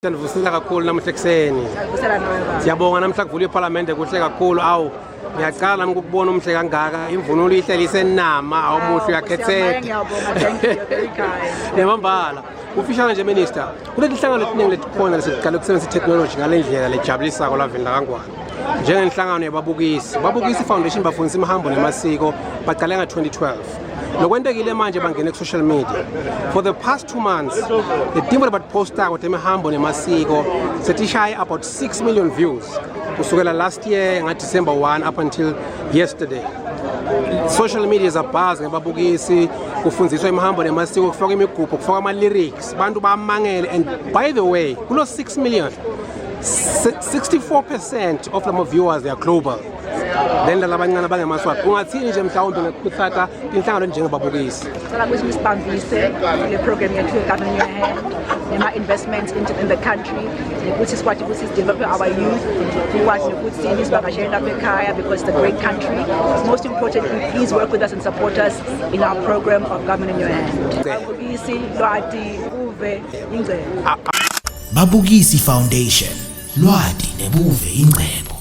Sivusile kakhulu namuhla ekseni. Siyabonga namhla kuvula iParliament kuhle kakhulu awu ngiyaqala nami ukubona umhle kangaka imvunulo ihleli isenama awumuhle uyakhetheka. Yamambala. Ufishana nje minister. Kuleli hlangano letiningi letikhona lesiqala ukusebenzisa technology ngalendlela lejabulisa kwalavenda kangwane. Njengenhlangano yababukisi. Babukisi Foundation bafundisa imihambo nemasiko baqale nga-2012. Lokwentekile manje bangene ku-social media. For the past 2 months, the team about posta kwemihambo nemasiko setishaye about 6 million views. Kusukela last year December 1 up until yesterday. Social media zabuzz ngebabukisi kufundziswa imihambo nemasiko kufaka imigubho kufaka ama-lyrics abantu bamangele and by the way kulo 6 million 64% of the viewers they are global. Then labancane abangemaswati ungathini nje mhlawumbe ngekuthatha inhlangano njengebabukisi sala ukuthi misibambise le program yethu eGovernment in Your Hand nema investments in the country ukuthi sikwazi ukuthi develop our youth ukwazi ukuthi sibavashele lapha ekhaya because it's a great country. Most importantly, please work with us and support us in our program of Government in Your Hand. Babukisi Lwati Uve Ingcebo. Babukisi Foundation Lwati nebuve ingcebo.